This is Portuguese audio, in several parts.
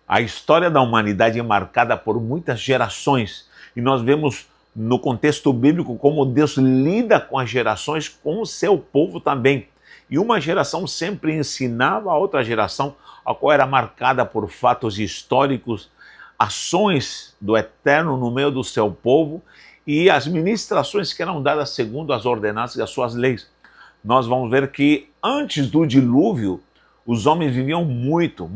A história da humanidade é marcada por muitas gerações e nós vemos no contexto bíblico como Deus lida com as gerações, com o seu povo também. E uma geração sempre ensinava a outra geração, a qual era marcada por fatos históricos, ações do Eterno no meio do seu povo e as ministrações que eram dadas segundo as ordenanças e as suas leis. Nós vamos ver que antes do dilúvio, os homens viviam muito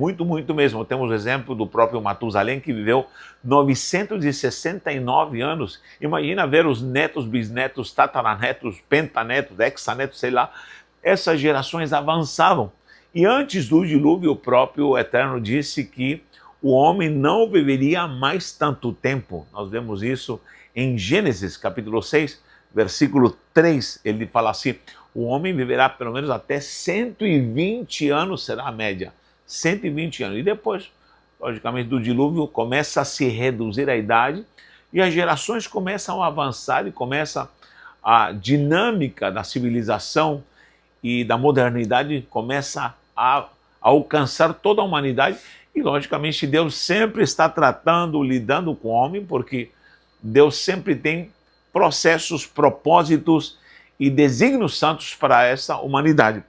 mesmo. Temos o exemplo do próprio Matusalém, que viveu 969 anos. Imagina ver os netos, bisnetos, tataranetos, pentanetos, hexanetos, sei lá. Essas gerações avançavam. E antes do dilúvio, o próprio Eterno disse que o homem não viveria mais tanto tempo. Nós vemos isso em Gênesis, capítulo 6, versículo 3. Ele fala assim: o homem viverá pelo menos até 120 anos, será a média. 120 anos. E depois, logicamente, do dilúvio, começa a se reduzir a idade e as gerações começam a avançar e começa a dinâmica da civilização e da modernidade começa a alcançar toda a humanidade. E, logicamente, Deus sempre está tratando, lidando com o homem, porque Deus sempre tem processos, propósitos e desígnios santos para essa humanidade.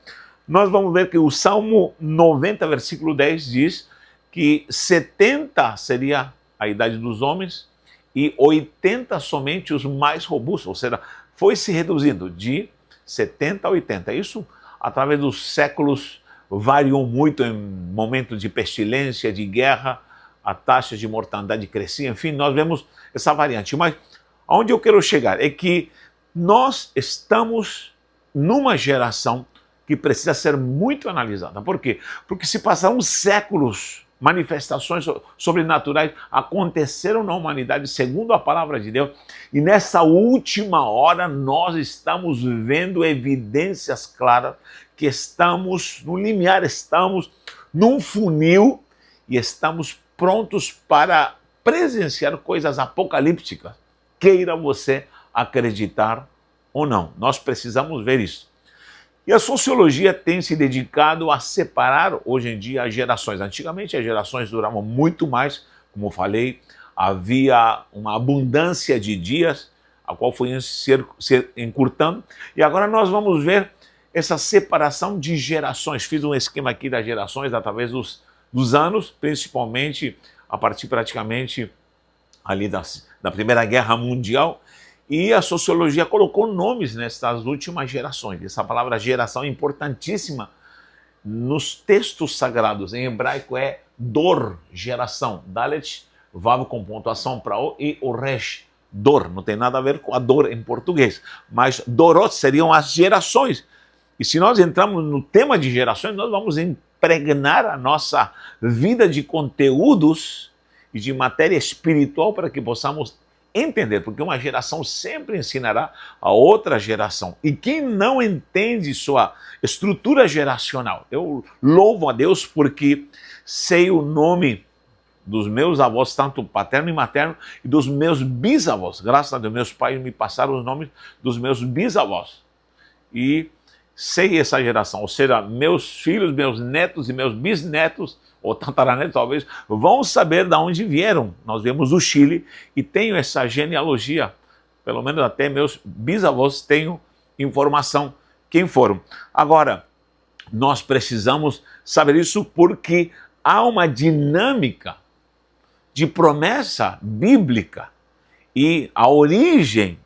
Nós vamos ver que o Salmo 90, versículo 10 diz que 70 seria a idade dos homens e 80 somente os mais robustos, ou seja, foi se reduzindo de 70 a 80. Isso, através dos séculos, variou muito em momentos de pestilência, de guerra, a taxa de mortandade crescia, enfim, nós vemos essa variante. Mas aonde eu quero chegar é que nós estamos numa geração que precisa ser muito analisada. Por quê? Porque se passaram séculos, manifestações sobrenaturais aconteceram na humanidade segundo a palavra de Deus, e nessa última hora nós estamos vendo evidências claras que estamos no limiar, estamos num funil e estamos prontos para presenciar coisas apocalípticas, queira você acreditar ou não. Nós precisamos ver isso. E a sociologia tem se dedicado a separar hoje em dia as gerações. Antigamente as gerações duravam muito mais, como eu falei, havia uma abundância de dias, a qual foi se encurtando, e agora nós vamos ver essa separação de gerações. Fiz um esquema aqui das gerações através dos anos, principalmente a partir praticamente ali da Primeira Guerra Mundial, e a sociologia colocou nomes nessas últimas gerações. Essa palavra geração é importantíssima nos textos sagrados. Em hebraico é dor, geração. Dalet, vav com pontuação para o e o resh, dor. Não tem nada a ver com a dor em português, mas dorot seriam as gerações. E se nós entramos no tema de gerações, nós vamos impregnar a nossa vida de conteúdos e de matéria espiritual para que possamos entender, porque uma geração sempre ensinará a outra geração. E quem não entende sua estrutura geracional, eu louvo a Deus porque sei o nome dos meus avós, tanto paterno e materno, e dos meus bisavós. Graças a Deus, meus pais me passaram os nomes dos meus bisavós. E sei essa geração, ou seja, meus filhos, meus netos e meus bisnetos, ou tataranetos talvez, vão saber de onde vieram. Nós vemos o Chile e tenho essa genealogia, pelo menos até meus bisavós tenho informação quem foram. Agora, nós precisamos saber isso porque há uma dinâmica de promessa bíblica e a origem,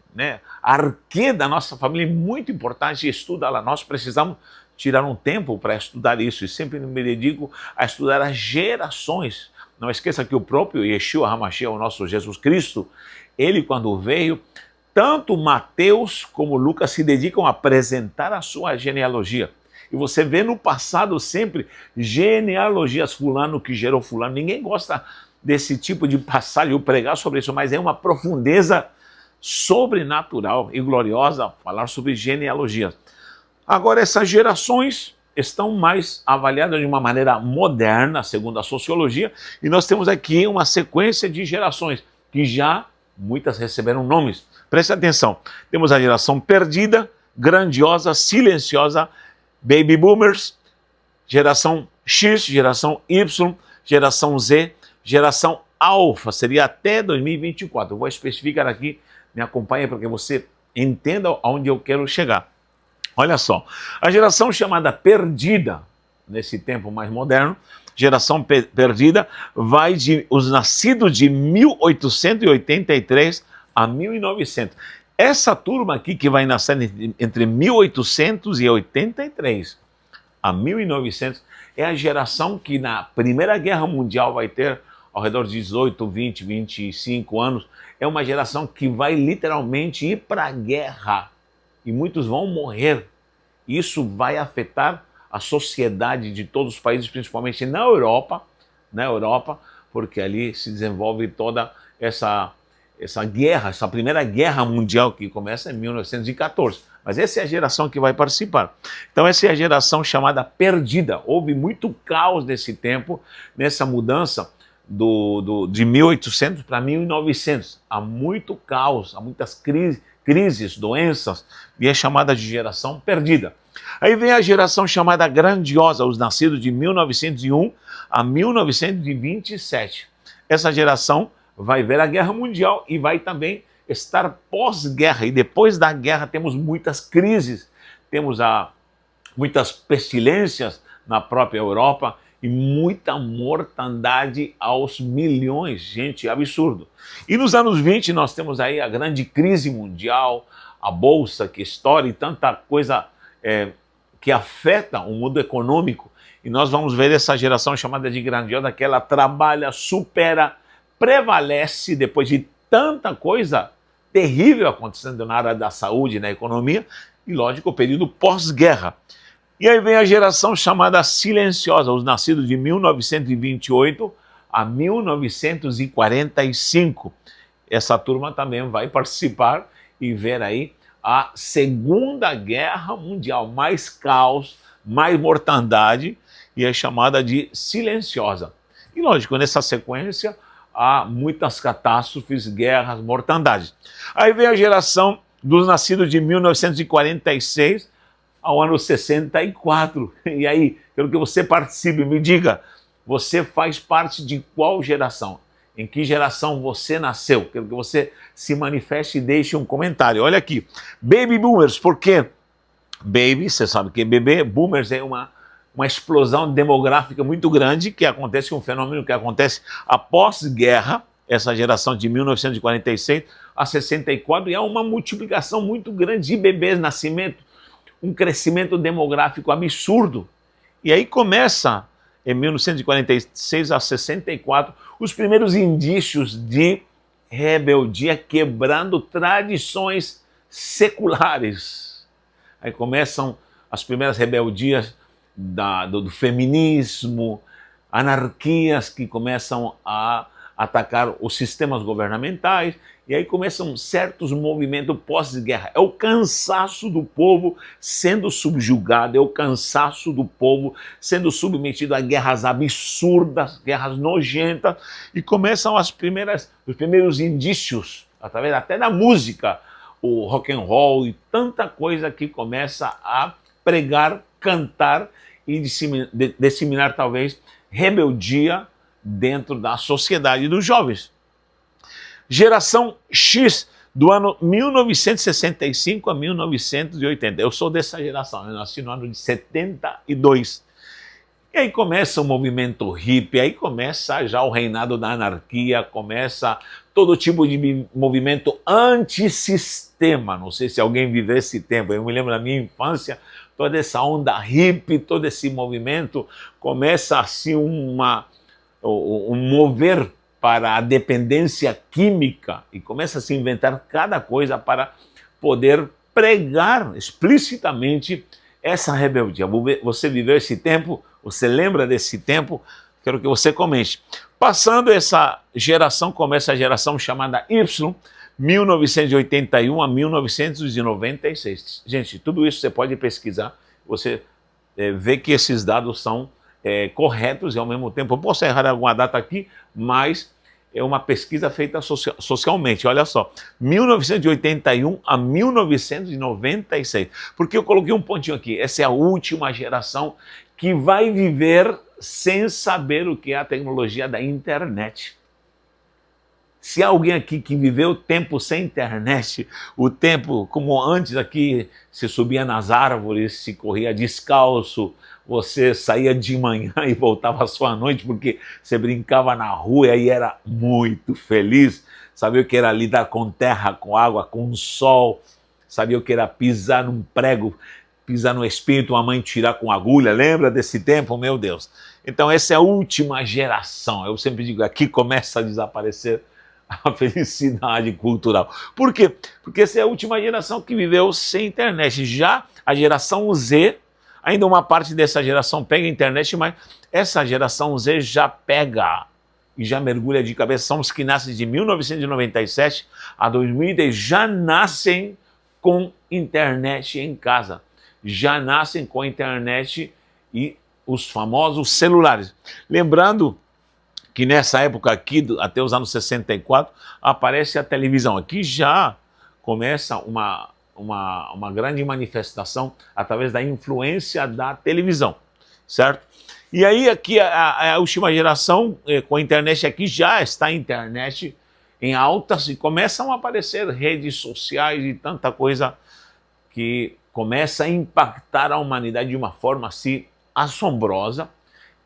a arquê da nossa família é muito importante, estuda lá. Nós precisamos tirar um tempo para estudar isso e sempre me dedico a estudar as gerações. Não esqueça que o próprio Yeshua HaMashiach, o nosso Jesus Cristo, ele quando veio, tanto Mateus como Lucas se dedicam a apresentar a sua genealogia. E você vê no passado sempre genealogias, fulano que gerou fulano. Ninguém gosta desse tipo de passagem, eu pregar sobre isso, mas é uma profundeza sobrenatural e gloriosa falar sobre genealogias. Agora, essas gerações estão mais avaliadas de uma maneira moderna, segundo a sociologia, e nós temos aqui uma sequência de gerações, que já muitas receberam nomes. Preste atenção, temos a geração perdida, grandiosa, silenciosa, baby boomers, geração X, geração Y, geração Z, Geração Alfa seria até 2024. Eu vou especificar aqui, me acompanhe para que você entenda aonde eu quero chegar. Olha só, a geração chamada perdida, nesse tempo mais moderno, geração perdida, vai de os nascidos de 1883 a 1900. Essa turma aqui que vai nascer entre 1883 a 1900 é a geração que na Primeira Guerra Mundial vai ter ao redor de 18, 20, 25 anos. É uma geração que vai literalmente ir para a guerra e muitos vão morrer. Isso vai afetar a sociedade de todos os países, principalmente na Europa, porque ali se desenvolve toda essa guerra, essa Primeira Guerra Mundial que começa em 1914. Mas essa é a geração que vai participar. Então essa é a geração chamada perdida. Houve muito caos nesse tempo, nessa mudança de 1800 para 1900. Há muito caos, há muitas crises, doenças, e é chamada de geração perdida. Aí vem a geração chamada grandiosa, os nascidos de 1901 a 1927. Essa geração vai ver a Guerra Mundial e vai também estar pós-guerra. E depois da guerra temos muitas crises, temos muitas pestilências na própria Europa e muita mortandade aos milhões, gente, absurdo. E nos anos 20 nós temos aí a grande crise mundial, a bolsa que estoura e tanta coisa que afeta o mundo econômico. E nós vamos ver essa geração chamada de grandiosa, que ela trabalha, supera, prevalece depois de tanta coisa terrível acontecendo na área da saúde, na economia, e lógico, o período pós-guerra. E aí vem a geração chamada silenciosa, os nascidos de 1928 a 1945. Essa turma também vai participar e ver aí a Segunda Guerra Mundial, mais caos, mais mortandade, e é chamada de silenciosa. E lógico, nessa sequência há muitas catástrofes, guerras, mortandade. Aí vem a geração dos nascidos de 1946 ao ano 64. E aí, quero que você participe, me diga, você faz parte de qual geração? Em que geração você nasceu? Quero que você se manifeste e deixe um comentário. Olha aqui, Baby Boomers, por quê? Baby, você sabe que bebê, Boomers é uma explosão demográfica muito grande que acontece, um fenômeno que acontece após guerra, essa geração de 1946 a 64, e há uma multiplicação muito grande de bebês, nascimento, um crescimento demográfico absurdo. E aí começa, em 1946 a 64, os primeiros indícios de rebeldia, quebrando tradições seculares. Aí começam as primeiras rebeldias do feminismo, anarquias que começam a atacar os sistemas governamentais, e aí começam certos movimentos pós-guerra. É o cansaço do povo sendo subjugado, é o cansaço do povo sendo submetido a guerras absurdas, guerras nojentas, e começam os primeiros indícios, através até da música, o rock and roll e tanta coisa que começa a pregar, cantar e disseminar talvez rebeldia dentro da sociedade dos jovens. Geração X, do ano 1965 a 1980. Eu sou dessa geração, eu nasci no ano de 72. E aí começa o movimento hippie, aí começa já o reinado da anarquia, começa todo tipo de movimento antissistema. Não sei se alguém viveu esse tempo, eu me lembro da minha infância, toda essa onda hippie, todo esse movimento, começa assim um mover para a dependência química e começa a se inventar cada coisa para poder pregar explicitamente essa rebeldia. Você viveu esse tempo? Você lembra desse tempo? Quero que você comente. Passando essa geração, começa a geração chamada Y, 1981 a 1996. Gente, tudo isso você pode pesquisar, você vê que esses dados são corretos e ao mesmo tempo, eu posso errar alguma data aqui, mas é uma pesquisa feita socialmente, olha só, 1981 a 1996. Porque eu coloquei um pontinho aqui, essa é a última geração que vai viver sem saber o que é a tecnologia da internet. Se há alguém aqui que viveu o tempo sem internet, o tempo como antes aqui, se subia nas árvores, se corria descalço, você saía de manhã e voltava só à noite porque você brincava na rua e aí era muito feliz, sabia o que era lidar com terra, com água, com sol, sabia o que era pisar num prego, pisar no espírito, uma mãe tirar com agulha, lembra desse tempo? Meu Deus! Então essa é a última geração, eu sempre digo, aqui começa a desaparecer a felicidade cultural. Por quê? Porque essa é a última geração que viveu sem internet. Já a geração Z, ainda uma parte dessa geração pega a internet, mas essa geração Z já pega e já mergulha de cabeça. São os que nascem de 1997 a 2010, já nascem com internet em casa. Já nascem com internet e os famosos celulares. Lembrando que nessa época aqui, até os anos 64, aparece a televisão. Aqui já começa uma grande manifestação através da influência da televisão, certo? E aí aqui a última geração, com a internet aqui, já está a internet em altas e começam a aparecer redes sociais e tanta coisa que começa a impactar a humanidade de uma forma assim assombrosa,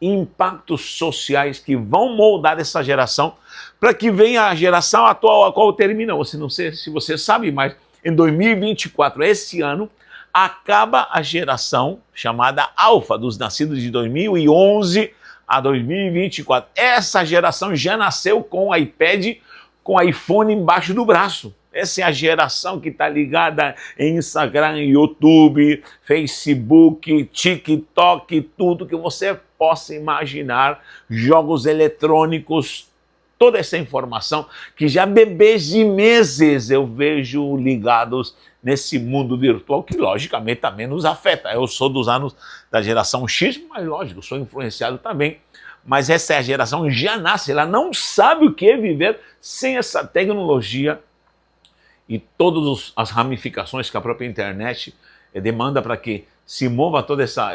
impactos sociais que vão moldar essa geração para que venha a geração atual, a qual termina. Você não sei se você sabe, mas em 2024, esse ano, acaba a geração chamada Alfa, dos nascidos de 2011 a 2024. Essa geração já nasceu com o iPad, com o iPhone embaixo do braço. Essa é a geração que está ligada em Instagram, YouTube, Facebook, TikTok, tudo que você possa imaginar, jogos eletrônicos, toda essa informação que já bebês de meses eu vejo ligados nesse mundo virtual que logicamente também nos afeta. Eu sou dos anos da geração X, mas lógico, sou influenciado também. Mas essa é a geração já nasce, ela não sabe o que é viver sem essa tecnologia e todas as ramificações que a própria internet demanda para que se mova toda essa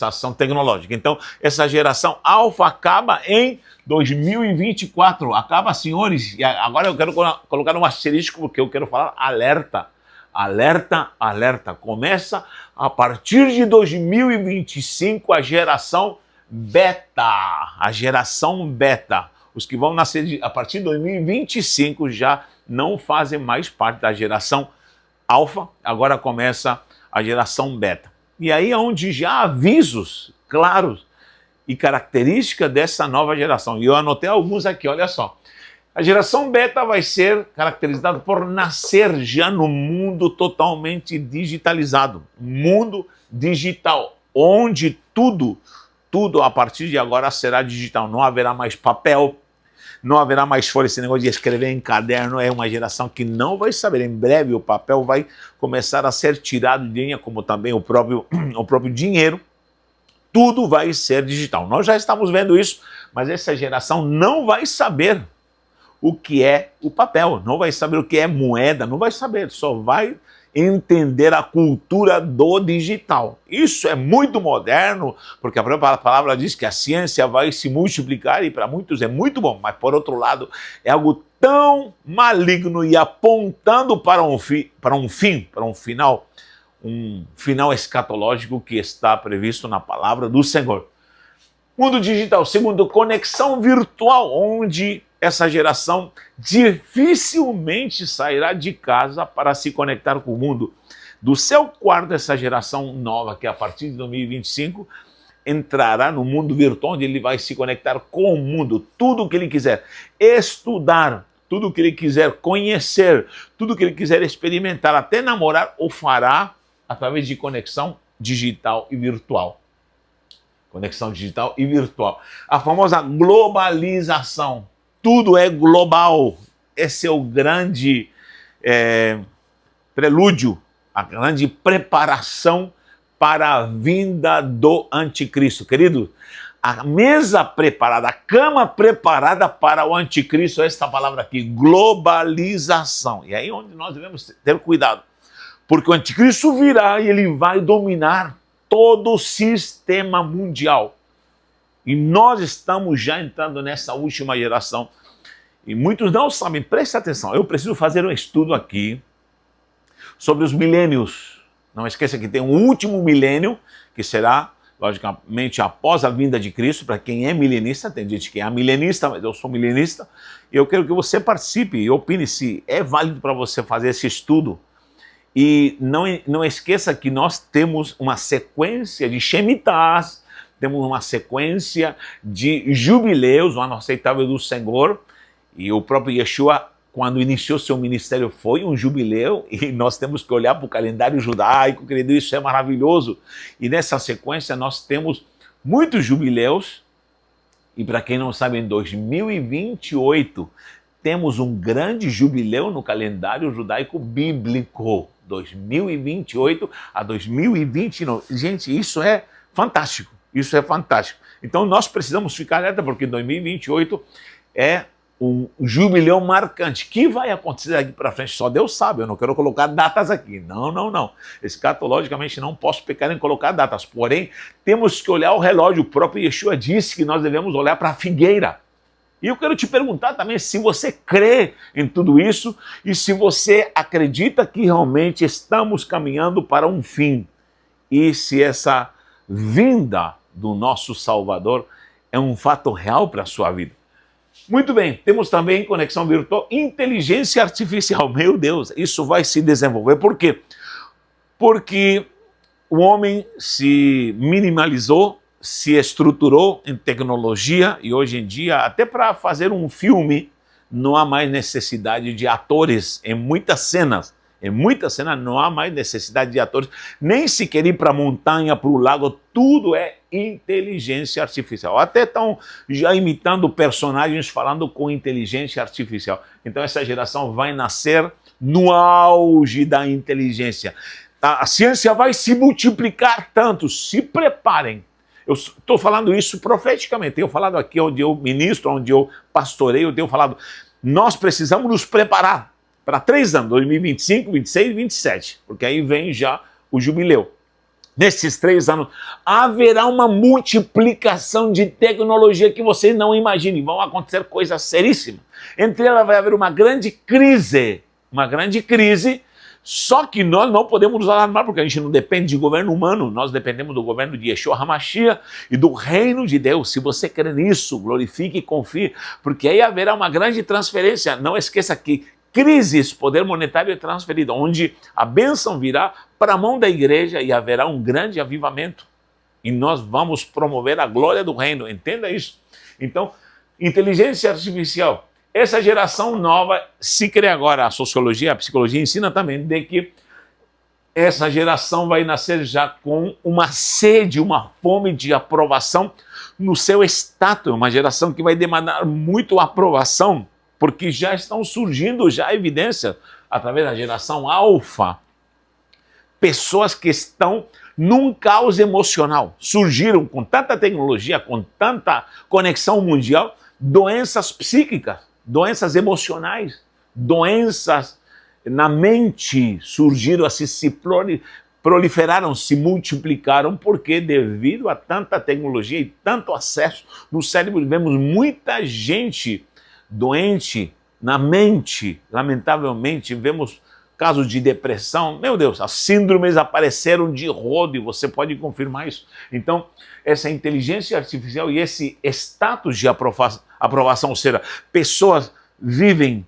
ação tecnológica. Então, essa geração alfa acaba em 2024. Acaba, senhores, e agora eu quero colocar um asterisco porque eu quero falar alerta. Alerta, alerta. Começa a partir de 2025 a geração beta. A geração beta. Os que vão nascer a partir de 2025 já não fazem mais parte da geração alfa, agora começa a geração beta. E aí é onde já há avisos claros e características dessa nova geração. E eu anotei alguns aqui, olha só. A geração beta vai ser caracterizada por nascer já no mundo totalmente digitalizado. Mundo digital, onde tudo a partir de agora será digital. Não haverá mais papel, não haverá mais folha, esse negócio de escrever em caderno. É uma geração que não vai saber. Em breve o papel vai começar a ser tirado de linha, como também o próprio dinheiro. Tudo vai ser digital. Nós já estamos vendo isso, mas essa geração não vai saber o que é o papel, não vai saber o que é moeda, não vai saber, só vai entender a cultura do digital. Isso é muito moderno, porque a própria palavra diz que a ciência vai se multiplicar e para muitos é muito bom, mas por outro lado é algo tão maligno e apontando para um final escatológico que está previsto na palavra do Senhor. Mundo digital, segundo, conexão virtual, onde essa geração dificilmente sairá de casa para se conectar com o mundo. Do seu quarto, essa geração nova, que a partir de 2025 entrará no mundo virtual, onde ele vai se conectar com o mundo, tudo o que ele quiser estudar, tudo o que ele quiser conhecer, tudo o que ele quiser experimentar, até namorar, o fará através de conexão digital e virtual. Conexão digital e virtual. A famosa globalização. Tudo é global. Esse é o grande prelúdio, a grande preparação para a vinda do anticristo. Querido, a mesa preparada, a cama preparada para o anticristo, esta palavra aqui, globalização. E aí é onde nós devemos ter cuidado, porque o anticristo virá e ele vai dominar todo o sistema mundial. E nós estamos já entrando nessa última geração. E muitos não sabem, preste atenção, eu preciso fazer um estudo aqui sobre os milênios. Não esqueça que tem um último milênio, que será, logicamente, após a vinda de Cristo. Para quem é milenista, tem gente que é milenista, mas eu sou milenista, e eu quero que você participe e opine se é válido para você fazer esse estudo. E não esqueça que nós temos uma sequência de Shemitahs, temos uma sequência de jubileus, o ano aceitável do Senhor, e o próprio Yeshua, quando iniciou seu ministério, foi um jubileu, e nós temos que olhar para o calendário judaico, querido, isso é maravilhoso. E nessa sequência nós temos muitos jubileus, e para quem não sabe, em 2028 temos um grande jubileu no calendário judaico bíblico, 2028 a 2029. Gente, isso é fantástico, isso é fantástico. Então nós precisamos ficar alerta, porque 2028 é um jubileu marcante. O que vai acontecer daqui para frente? Só Deus sabe, eu não quero colocar datas aqui. Não. Escatologicamente não posso pecar em colocar datas. Porém, temos que olhar o relógio. O próprio Yeshua disse que nós devemos olhar para a figueira. E eu quero te perguntar também se você crê em tudo isso e se você acredita que realmente estamos caminhando para um fim. E se essa vinda do nosso Salvador é um fato real para a sua vida. Muito bem, temos também conexão virtual, inteligência artificial. Meu Deus, isso vai se desenvolver. Por quê? Porque o homem se minimalizou, se estruturou em tecnologia, e hoje em dia, até para fazer um filme, não há mais necessidade de atores em muitas cenas. Em muitas cenas não há mais necessidade de atores, nem se quer ir para a montanha, para o lago, tudo é inteligência artificial. Até estão já imitando personagens falando com inteligência artificial. Então essa geração vai nascer no auge da inteligência. A ciência vai se multiplicar tanto, se preparem. Eu estou falando isso profeticamente, tenho falado aqui onde eu ministro, onde eu pastoreio, eu tenho falado, nós precisamos nos preparar para 3 anos, 2025, 26 e 27, porque aí vem já o jubileu. Nesses 3 anos, haverá uma multiplicação de tecnologia que vocês não imaginem. Vão acontecer coisas seríssimas. Entre elas vai haver uma grande crise, só que nós não podemos nos alarmar, porque a gente não depende de governo humano, nós dependemos do governo de Yeshua HaMashiach e do reino de Deus. Se você crê nisso, glorifique e confie, porque aí haverá uma grande transferência. Não esqueça que crises, poder monetário é transferido, onde a bênção virá para a mão da igreja e haverá um grande avivamento. E nós vamos promover a glória do reino, entenda isso. Então, inteligência artificial, essa geração nova se crê agora, a sociologia, a psicologia ensina também de que essa geração vai nascer já com uma sede, uma fome de aprovação no seu status, uma geração que vai demandar muito aprovação, porque já estão surgindo já evidências através da geração alfa, pessoas que estão num caos emocional, surgiram com tanta tecnologia, com tanta conexão mundial, doenças psíquicas, doenças emocionais, doenças na mente surgiram, assim, se proliferaram, se multiplicaram, porque devido a tanta tecnologia e tanto acesso no cérebro, vemos muita gente doente na mente, lamentavelmente, vemos casos de depressão, meu Deus, as síndromes apareceram de rodo e você pode confirmar isso. Então, essa inteligência artificial e esse status de aprovação, ou seja, pessoas vivem,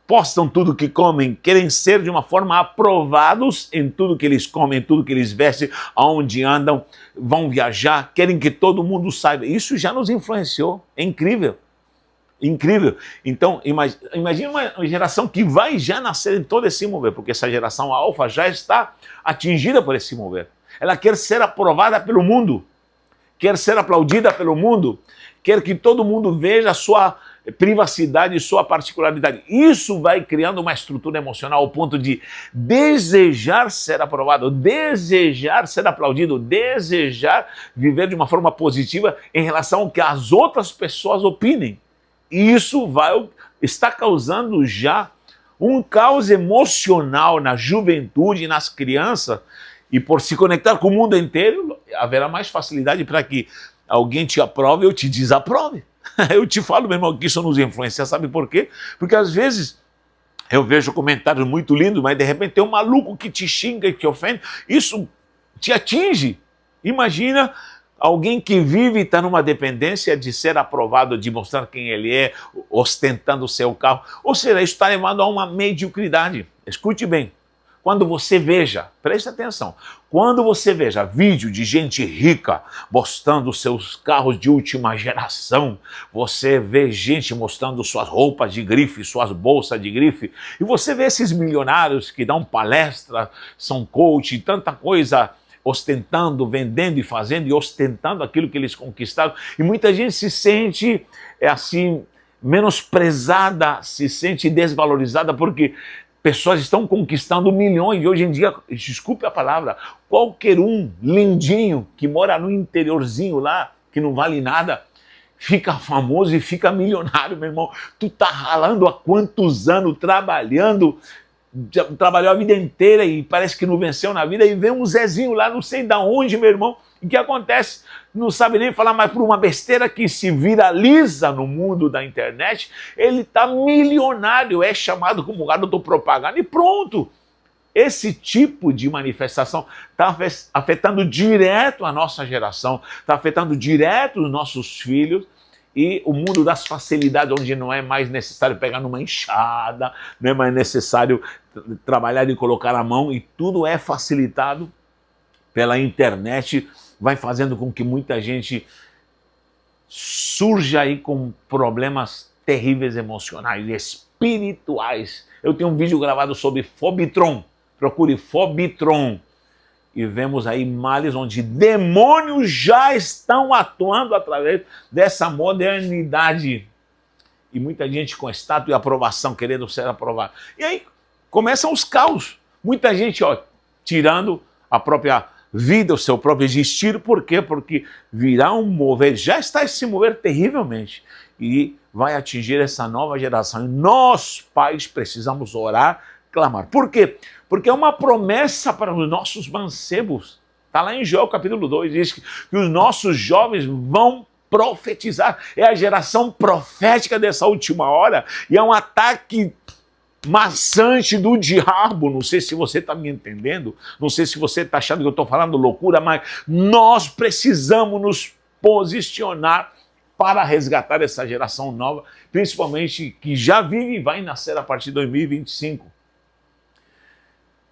postam tudo que comem, querem ser de uma forma aprovados em tudo que eles comem, em tudo que eles vestem, aonde andam, vão viajar, querem que todo mundo saiba. Isso já nos influenciou, é incrível. Incrível. Então, imagine uma geração que vai já nascer em todo esse mover, porque essa geração alfa já está atingida por esse mover. Ela quer ser aprovada pelo mundo, quer ser aplaudida pelo mundo, quer que todo mundo veja a sua privacidade e sua particularidade. Isso vai criando uma estrutura emocional ao ponto de desejar ser aprovado, desejar ser aplaudido, desejar viver de uma forma positiva em relação ao que as outras pessoas opinem. E isso está causando já um caos emocional na juventude e nas crianças, e por se conectar com o mundo inteiro, haverá mais facilidade para que alguém te aprove ou te desaprove. Eu te falo, meu irmão, que isso nos influencia, sabe por quê? Porque às vezes eu vejo comentários muito lindos, mas de repente tem um maluco que te xinga e te ofende, isso te atinge. Imagina alguém que vive e está numa dependência de ser aprovado, de mostrar quem ele é, ostentando o seu carro. Ou seja, isso está levando a uma mediocridade. Escute bem, quando você veja, preste atenção, quando você veja vídeo de gente rica mostrando seus carros de última geração, você vê gente mostrando suas roupas de grife, suas bolsas de grife, e você vê esses milionários que dão palestra, são coach, tanta coisa, ostentando, vendendo e fazendo e ostentando aquilo que eles conquistaram. E muita gente se sente assim, menosprezada, se sente desvalorizada porque pessoas estão conquistando milhões. E hoje em dia, desculpe a palavra, qualquer um lindinho que mora no interiorzinho lá, que não vale nada, fica famoso e fica milionário, meu irmão. Tu tá ralando há quantos anos, trabalhou a vida inteira e parece que não venceu na vida, e vem um Zezinho lá, não sei de onde, meu irmão. E o que acontece? Não sabe nem falar mais por uma besteira que se viraliza no mundo da internet, ele está milionário, é chamado como garoto propaganda e pronto. Esse tipo de manifestação está afetando direto a nossa geração, está afetando direto os nossos filhos, e o mundo das facilidades, onde não é mais necessário pegar numa enxada, não é mais necessário trabalhar e colocar a mão, e tudo é facilitado pela internet, vai fazendo com que muita gente surja aí com problemas terríveis emocionais, espirituais. Eu tenho um vídeo gravado sobre Fobitron, procure Fobitron, e vemos aí males onde demônios já estão atuando através dessa modernidade. E muita gente com status e aprovação, querendo ser aprovado. E aí começam os caos. Muita gente tirando a própria vida, o seu próprio existir. Por quê? Porque virá um mover, já está a se mover terrivelmente. E vai atingir essa nova geração. E nós, pais, precisamos orar, clamar. Por quê? Porque é uma promessa para os nossos mancebos. Está lá em Joel capítulo 2, diz que os nossos jovens vão profetizar. É a geração profética dessa última hora, e é um ataque maçante do diabo. Não sei se você está me entendendo, não sei se você está achando que eu estou falando loucura, mas nós precisamos nos posicionar para resgatar essa geração nova, principalmente que já vive e vai nascer a partir de 2025.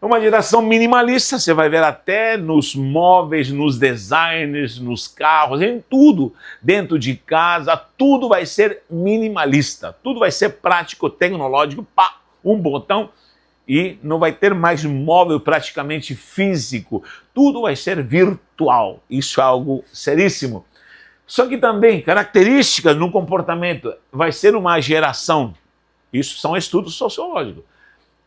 Uma geração minimalista, você vai ver até nos móveis, nos designs, nos carros, em tudo, dentro de casa, tudo vai ser minimalista, tudo vai ser prático, tecnológico, pá, um botão, e não vai ter mais móvel praticamente físico, tudo vai ser virtual. Isso é algo seríssimo. Só que também, características no comportamento, vai ser uma geração, isso são estudos sociológicos,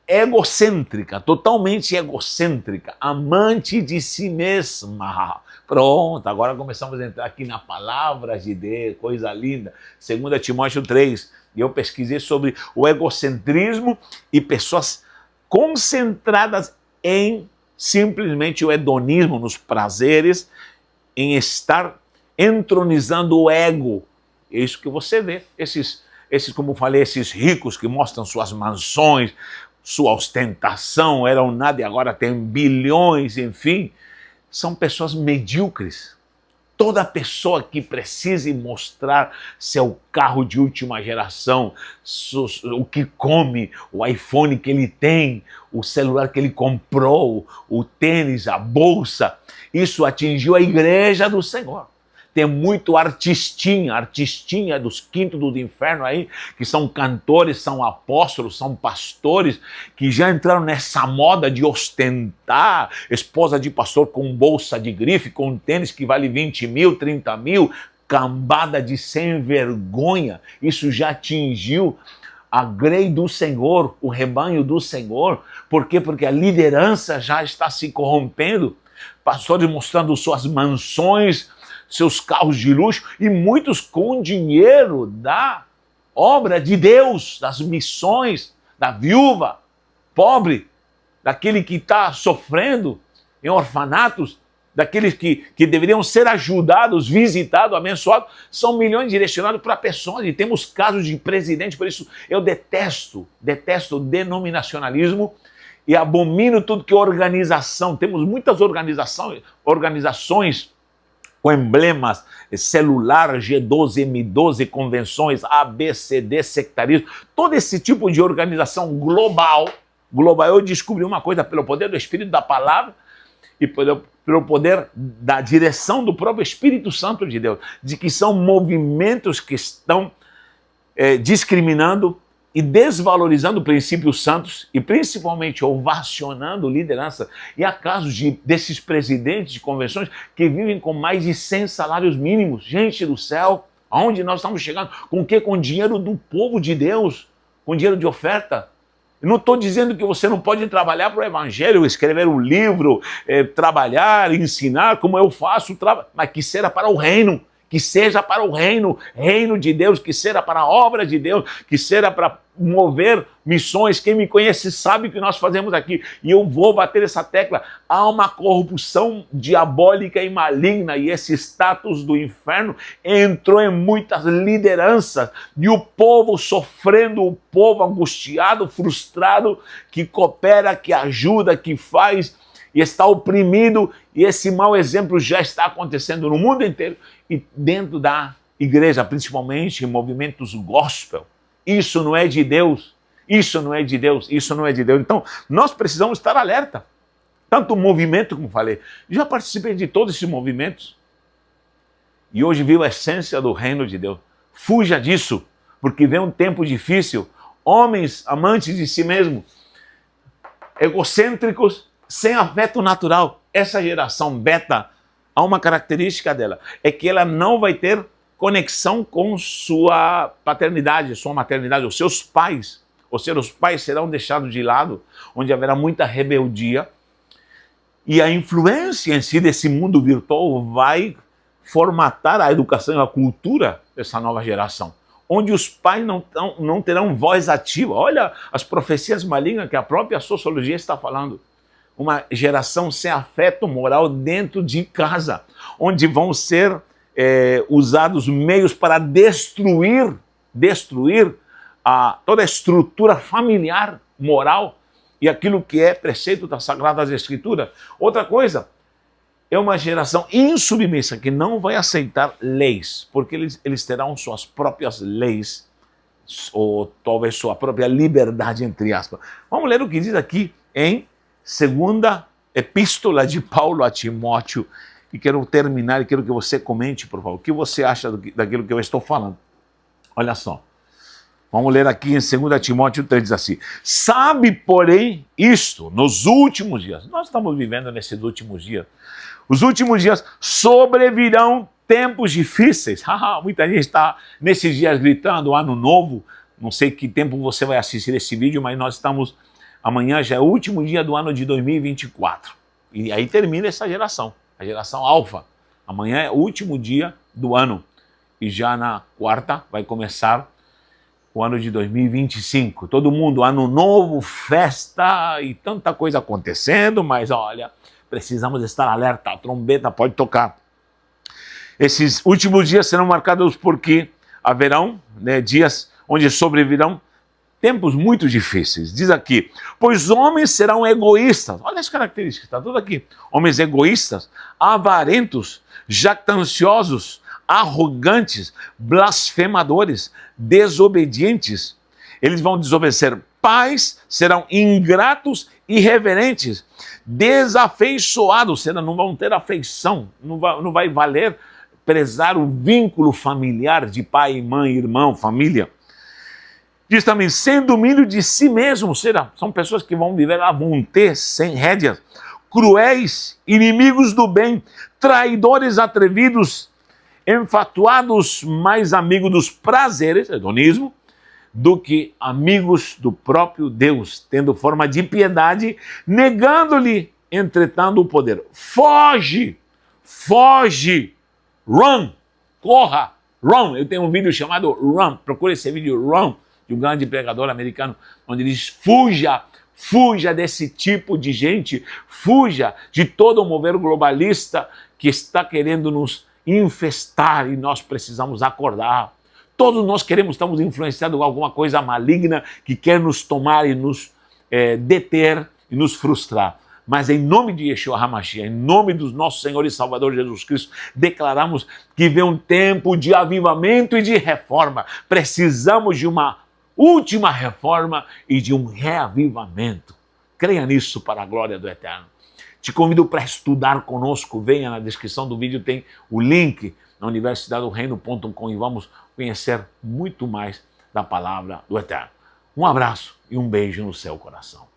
egocêntrica, totalmente egocêntrica, amante de si mesma. Pronto, agora começamos a entrar aqui na palavra de Deus, coisa linda. 2 Timóteo 3, e eu pesquisei sobre o egocentrismo e pessoas concentradas em simplesmente o hedonismo, nos prazeres, em estar entronizando o ego. É isso que você vê, esses, como eu falei, esses ricos que mostram suas mansões, sua ostentação, eram nada e agora tem bilhões, enfim, são pessoas medíocres. Toda pessoa que precise mostrar seu carro de última geração, o que come, o iPhone que ele tem, o celular que ele comprou, o tênis, a bolsa, isso atingiu a igreja do Senhor. Tem muito artistinha dos quintos do inferno aí, que são cantores, são apóstolos, são pastores, que já entraram nessa moda de ostentar, esposa de pastor com bolsa de grife, com tênis que vale 20 mil, 30 mil, cambada de sem vergonha. Isso já atingiu a grei do Senhor, o rebanho do Senhor. Por quê? Porque a liderança já está se corrompendo. Pastores mostrando suas mansões, seus carros de luxo, e muitos com dinheiro da obra de Deus, das missões, da viúva pobre, daquele que está sofrendo em orfanatos, daqueles que deveriam ser ajudados, visitados, abençoados. São milhões direcionados para pessoas, e temos casos de presidente. Por isso eu detesto o denominacionalismo e abomino tudo que é organização. Temos muitas organizações com emblemas, celular, G12, M12, convenções, ABCD, sectarismo, todo esse tipo de organização global. Eu descobri uma coisa: pelo poder do Espírito, da palavra, e pelo poder da direção do próprio Espírito Santo de Deus, de que são movimentos que estão discriminando e desvalorizando princípios santos, e principalmente ovacionando liderança. E há casos desses presidentes de convenções que vivem com mais de 100 salários mínimos. Gente do céu, aonde nós estamos chegando? Com o quê? Com dinheiro do povo de Deus, com dinheiro de oferta. Eu não estou dizendo que você não pode trabalhar para o Evangelho, escrever um livro, trabalhar, ensinar, como eu faço, mas que seja para o reino, que seja para o reino de Deus, que seja para a obra de Deus, que seja para mover missões. Quem me conhece sabe o que nós fazemos aqui, e eu vou bater essa tecla. Há uma corrupção diabólica e maligna, e esse status do inferno entrou em muitas lideranças, e o povo sofrendo, o povo angustiado, frustrado, que coopera, que ajuda, que faz, e está oprimido. E esse mau exemplo já está acontecendo no mundo inteiro e dentro da igreja, principalmente em movimentos gospel. Isso não é de Deus, isso não é de Deus, isso não é de Deus. Então, nós precisamos estar alerta. Tanto o movimento, como falei, já participei de todos esses movimentos e hoje vivo a essência do reino de Deus. Fuja disso, porque vem um tempo difícil. Homens amantes de si mesmos, egocêntricos, sem afeto natural. Essa geração beta, há uma característica dela, é que ela não vai ter conexão com sua paternidade, sua maternidade, os seus pais. Ou seja, os pais serão deixados de lado, onde haverá muita rebeldia, e a influência em si desse mundo virtual vai formatar a educação e a cultura dessa nova geração, onde os pais não terão voz ativa. Olha as profecias malignas que a própria sociologia está falando. Uma geração sem afeto moral dentro de casa, onde vão ser usados meios para destruir toda a estrutura familiar, moral, e aquilo que é preceito das Sagradas Escrituras. Outra coisa, é uma geração insubmissa, que não vai aceitar leis, porque eles terão suas próprias leis, ou talvez sua própria liberdade, entre aspas. Vamos ler o que diz aqui em segunda epístola de Paulo a Timóteo, e quero terminar e quero que você comente, por favor, o que você acha daquilo que eu estou falando. Olha só, vamos ler aqui em 2 Timóteo 3, diz assim: sabe, porém, isto, nos últimos dias, nós estamos vivendo nesses últimos dias, os últimos dias sobrevirão tempos difíceis. Muita gente está nesses dias gritando ano novo. Não sei que tempo você vai assistir esse vídeo, mas nós estamos, amanhã já é o último dia do ano de 2024, e aí termina essa geração, a geração alfa. Amanhã é o último dia do ano, e já na quarta vai começar o ano de 2025. Todo mundo, ano novo, festa e tanta coisa acontecendo, mas olha, precisamos estar alerta, a trombeta pode tocar. Esses últimos dias serão marcados porque haverão dias onde sobrevirão tempos muito difíceis. Diz aqui: pois homens serão egoístas. Olha as características, está tudo aqui. Homens egoístas, avarentos, jactanciosos, arrogantes, blasfemadores, desobedientes. Eles vão desobedecer. Pais serão ingratos, irreverentes, desafeiçoados, ou seja, não vão ter afeição, não vai valer prezar o vínculo familiar de pai, mãe, irmão, família. Diz também, sem domínio de si mesmo, ou seja, são pessoas que vão viver à vontade, sem rédeas, cruéis, inimigos do bem, traidores atrevidos, enfatuados mais amigos dos prazeres, hedonismo, do que amigos do próprio Deus, tendo forma de piedade, negando-lhe, entretanto, o poder. Foge, foge, run, corra, run. Eu tenho um vídeo chamado Run, procure esse vídeo, Run, de um grande pregador americano, onde ele diz, fuja, fuja desse tipo de gente, fuja de todo o mover globalista que está querendo nos infestar e nós precisamos acordar. Todos nós estamos influenciados por alguma coisa maligna que quer nos tomar e nos deter e nos frustrar. Mas em nome de Yeshua HaMashiach, em nome do nosso Senhor e Salvador Jesus Cristo, declaramos que vem um tempo de avivamento e de reforma. Precisamos de uma última reforma e de um reavivamento. Creia nisso para a glória do Eterno. Te convido para estudar conosco. Venha na descrição do vídeo, tem o link na universidadedoreino.com e vamos conhecer muito mais da palavra do Eterno. Um abraço e um beijo no seu coração.